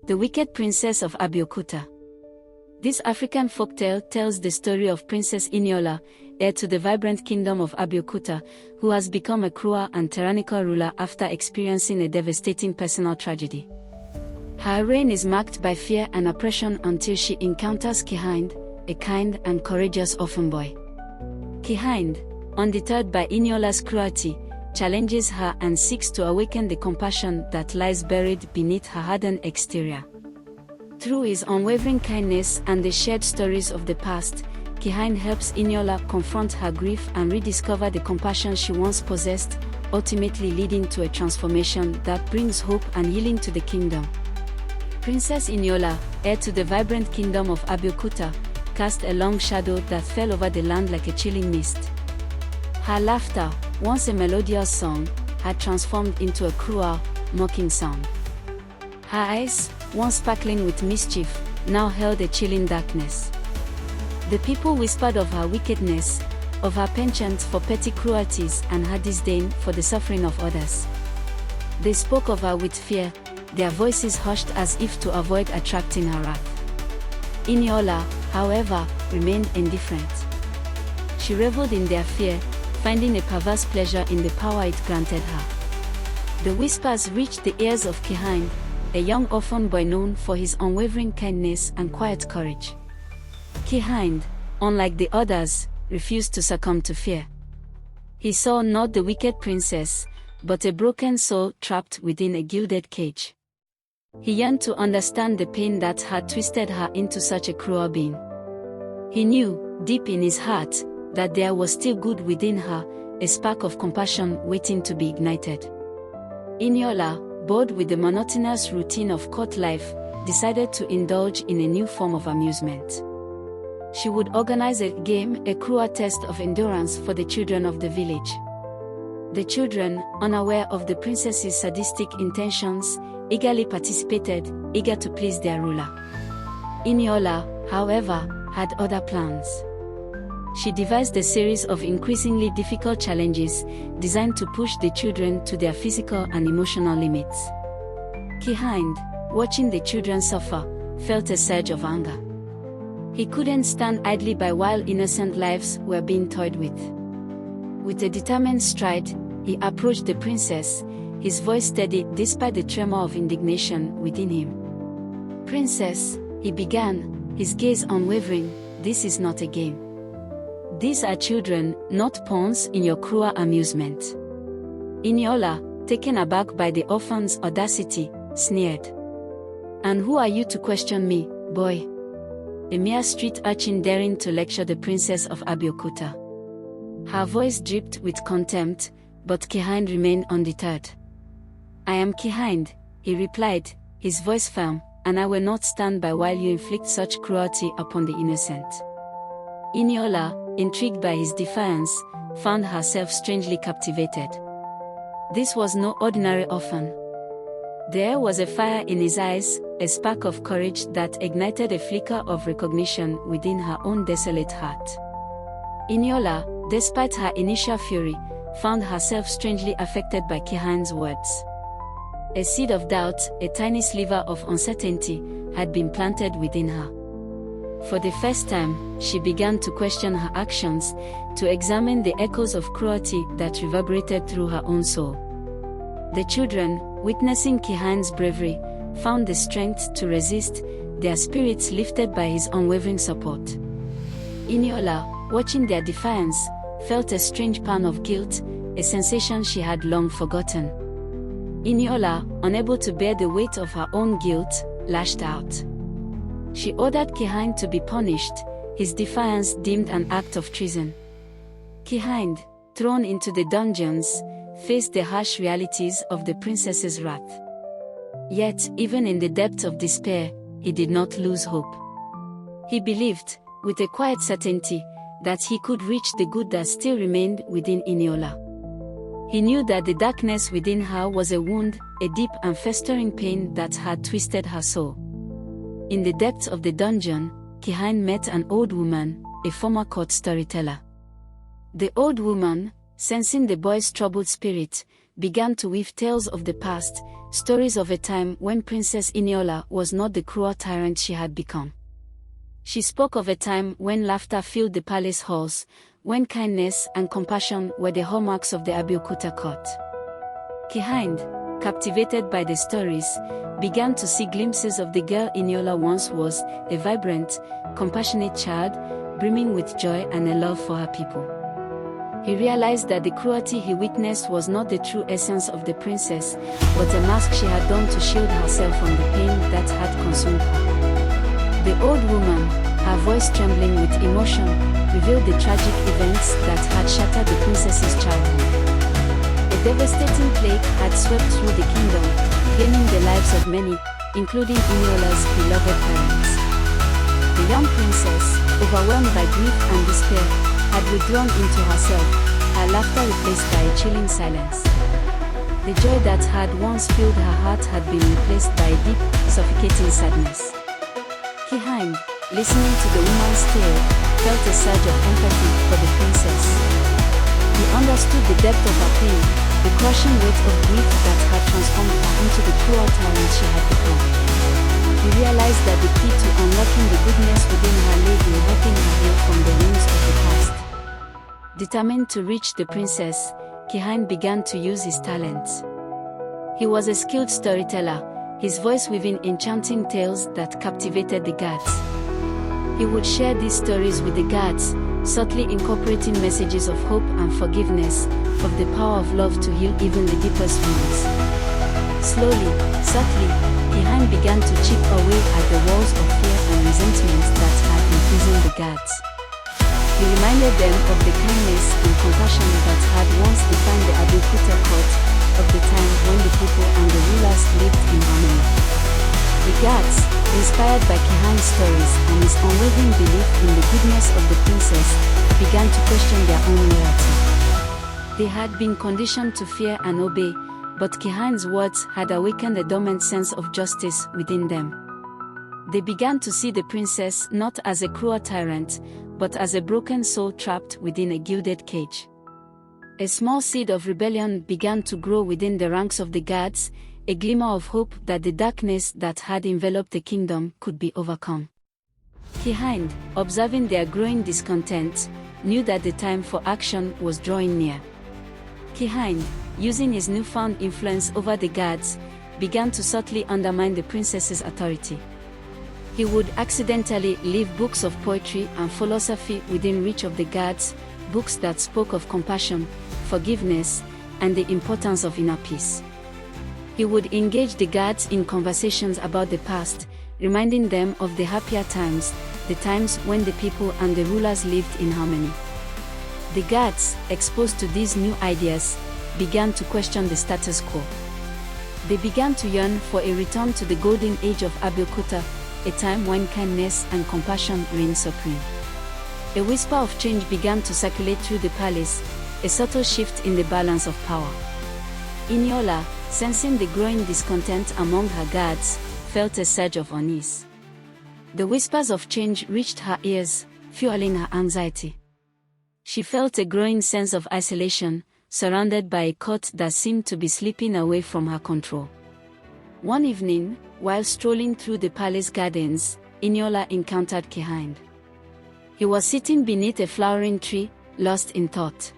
The Wicked Princess of Abeokuta. This African folktale tells the story of Princess Eniola, heir to the vibrant kingdom of Abeokuta, who has become a cruel and tyrannical ruler after experiencing a devastating personal tragedy. Her reign is marked by fear and oppression until she encounters Kihind, a kind and courageous orphan boy. Kihind, undeterred by Eniola's cruelty, challenges her and seeks to awaken the compassion that lies buried beneath her hardened exterior. Through his unwavering kindness and the shared stories of the past, Kihind helps Eniola confront her grief and rediscover the compassion she once possessed, ultimately leading to a transformation that brings hope and healing to the kingdom. Princess Eniola, heir to the vibrant kingdom of Abeokuta, cast a long shadow that fell over the land like a chilling mist. Her laughter, once a melodious song, had transformed into a cruel, mocking sound. Her eyes, once sparkling with mischief, now held a chilling darkness. The people whispered of her wickedness, of her penchant for petty cruelties and her disdain for the suffering of others. They spoke of her with fear, their voices hushed as if to avoid attracting her wrath. Eniola, however, remained indifferent. She reveled in their fear, finding a perverse pleasure in the power it granted her. The whispers reached the ears of Kihind, a young orphan boy known for his unwavering kindness and quiet courage. Kihind, unlike the others, refused to succumb to fear. He saw not the wicked princess, but a broken soul trapped within a gilded cage. He yearned to understand the pain that had twisted her into such a cruel being. He knew, deep in his heart, that there was still good within her, a spark of compassion waiting to be ignited. Eniola, bored with the monotonous routine of court life, decided to indulge in a new form of amusement. She would organize a game, a cruel test of endurance for the children of the village. The children, unaware of the princess's sadistic intentions, eagerly participated, eager to please their ruler. Eniola, however, had other plans. She devised a series of increasingly difficult challenges, designed to push the children to their physical and emotional limits. Kihind, watching the children suffer, felt a surge of anger. He couldn't stand idly by while innocent lives were being toyed with. With a determined stride, he approached the princess, his voice steady despite the tremor of indignation within him. "Princess," he began, his gaze unwavering, "this is not a game. These are children, not pawns in your cruel amusement." Eniola, taken aback by the orphan's audacity, sneered. "And who are you to question me, boy? A mere street urchin daring to lecture the princess of Abeokuta." Her voice dripped with contempt, but Kihind remained undeterred. "I am Kihind," he replied, his voice firm, "and I will not stand by while you inflict such cruelty upon the innocent." Eniola, intrigued by his defiance, found herself strangely captivated. This was no ordinary orphan. There was a fire in his eyes, a spark of courage that ignited a flicker of recognition within her own desolate heart. Eniola, despite her initial fury, found herself strangely affected by Kihind's words. A seed of doubt, a tiny sliver of uncertainty, had been planted within her. For the first time, she began to question her actions, to examine the echoes of cruelty that reverberated through her own soul. The children, witnessing Kihind's bravery, found the strength to resist, their spirits lifted by his unwavering support. Eniola, watching their defiance, felt a strange pang of guilt, a sensation she had long forgotten. Eniola, unable to bear the weight of her own guilt, lashed out. She ordered Kihind to be punished, his defiance deemed an act of treason. Kihind, thrown into the dungeons, faced the harsh realities of the princess's wrath. Yet, even in the depths of despair, he did not lose hope. He believed, with a quiet certainty, that he could reach the good that still remained within Eniola. He knew that the darkness within her was a wound, a deep and festering pain that had twisted her soul. In the depths of the dungeon, Kihind met an old woman, a former court storyteller. The old woman, sensing the boy's troubled spirit, began to weave tales of the past, stories of a time when Princess Eniola was not the cruel tyrant she had become. She spoke of a time when laughter filled the palace halls, when kindness and compassion were the hallmarks of the Abeokuta court. Kihind, captivated by the stories, began to see glimpses of the girl Eniola once was, a vibrant, compassionate child, brimming with joy and a love for her people. He realized that the cruelty he witnessed was not the true essence of the princess, but a mask she had donned to shield herself from the pain that had consumed her. The old woman, her voice trembling with emotion, revealed the tragic events that had shattered the princess's childhood. A devastating plague had swept through the kingdom, claiming the lives of many, including Eniola's beloved parents. The young princess, overwhelmed by grief and despair, had withdrawn into herself, her laughter replaced by a chilling silence. The joy that had once filled her heart had been replaced by a deep, suffocating sadness. Kihind, listening to the woman's tale, felt a surge of empathy for the princess. He understood the depth of her pain, the crushing weight of grief that had transformed her into the cruel tyrant she had become. He realized that the key to unlocking the goodness within her lay in helping her heal from the wounds of the past. Determined to reach the princess, Kihind began to use his talents. He was a skilled storyteller, his voice weaving enchanting tales that captivated the gods. He would share these stories with the gods, subtly incorporating messages of hope and forgiveness, of the power of love to heal even the deepest wounds. Slowly, subtly, Kihind began to chip away at the walls of fear and resentment that had imprisoned the gods. He reminded them of the kindness and compassion that had once defined the Abeokuta court, of the time when the people and the rulers lived in harmony. The gods, inspired by Kihind's stories and his unwavering belief in the goodness of the princess, began to question their own loyalty. They had been conditioned to fear and obey, but Kihind's words had awakened a dormant sense of justice within them. They began to see the princess not as a cruel tyrant, but as a broken soul trapped within a gilded cage. A small seed of rebellion began to grow within the ranks of the gods, a glimmer of hope that the darkness that had enveloped the kingdom could be overcome. Kihind, observing their growing discontent, knew that the time for action was drawing near. Kihind, using his newfound influence over the gods, began to subtly undermine the princess's authority. He would accidentally leave books of poetry and philosophy within reach of the gods, books that spoke of compassion, forgiveness, and the importance of inner peace. He would engage the gods in conversations about the past, reminding them of the happier times, the times when the people and the rulers lived in harmony. The gods, exposed to these new ideas, began to question the status quo. They began to yearn for a return to the golden age of Abeokuta, a time when kindness and compassion reigned supreme. A whisper of change began to circulate through the palace, a subtle shift in the balance of power. Eniola, sensing the growing discontent among her guards, felt a surge of unease. The whispers of change reached her ears, fueling her anxiety. She felt a growing sense of isolation, surrounded by a court that seemed to be slipping away from her control. One evening, while strolling through the palace gardens, Eniola encountered Kihind. He was sitting beneath a flowering tree, lost in thought.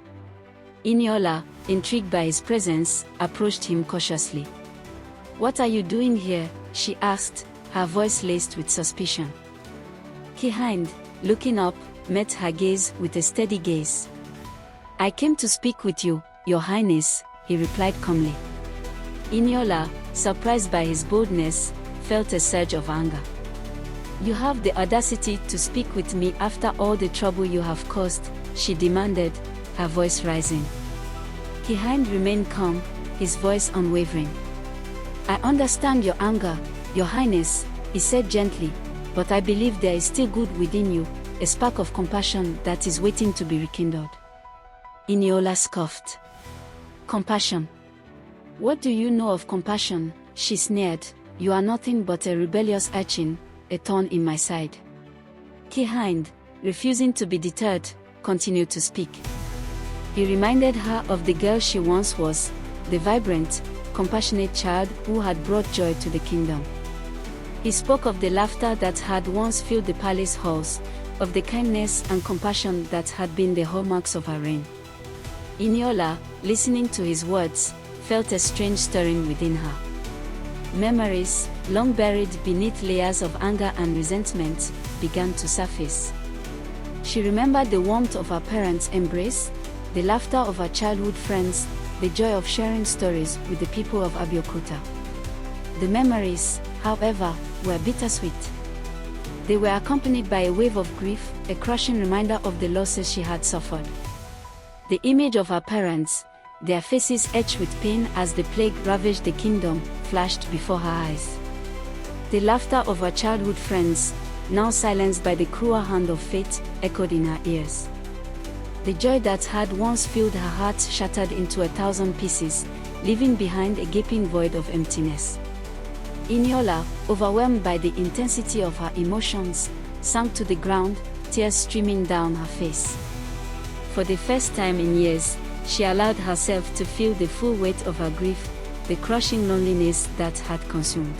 Eniola, intrigued by his presence, approached him cautiously. "What are you doing here?" she asked, her voice laced with suspicion. Kihind, looking up, met her gaze with a steady gaze. "I came to speak with you, Your Highness," he replied calmly. Eniola, surprised by his boldness, felt a surge of anger. "You have the audacity to speak with me after all the trouble you have caused," she demanded, her voice rising. Kihind remained calm, his voice unwavering. "I understand your anger, Your Highness," he said gently, "but I believe there is still good within you, a spark of compassion that is waiting to be rekindled." Eniola scoffed. "Compassion? What do you know of compassion?" she sneered. "You are nothing but a rebellious urchin, a thorn in my side." Kihind, refusing to be deterred, continued to speak. He reminded her of the girl she once was, the vibrant, compassionate child who had brought joy to the kingdom. He spoke of the laughter that had once filled the palace halls, of the kindness and compassion that had been the hallmarks of her reign. Eniola, listening to his words, felt a strange stirring within her. Memories, long buried beneath layers of anger and resentment, began to surface. She remembered the warmth of her parents' embrace, the laughter of her childhood friends, the joy of sharing stories with the people of Abeokuta. The memories, however, were bittersweet. They were accompanied by a wave of grief, a crushing reminder of the losses she had suffered. The image of her parents, their faces etched with pain as the plague ravaged the kingdom, flashed before her eyes. The laughter of her childhood friends, now silenced by the cruel hand of fate, echoed in her ears. The joy that had once filled her heart shattered into 1,000 pieces, leaving behind a gaping void of emptiness. Eniola, overwhelmed by the intensity of her emotions, sank to the ground, tears streaming down her face. For the first time in years, she allowed herself to feel the full weight of her grief, the crushing loneliness that had consumed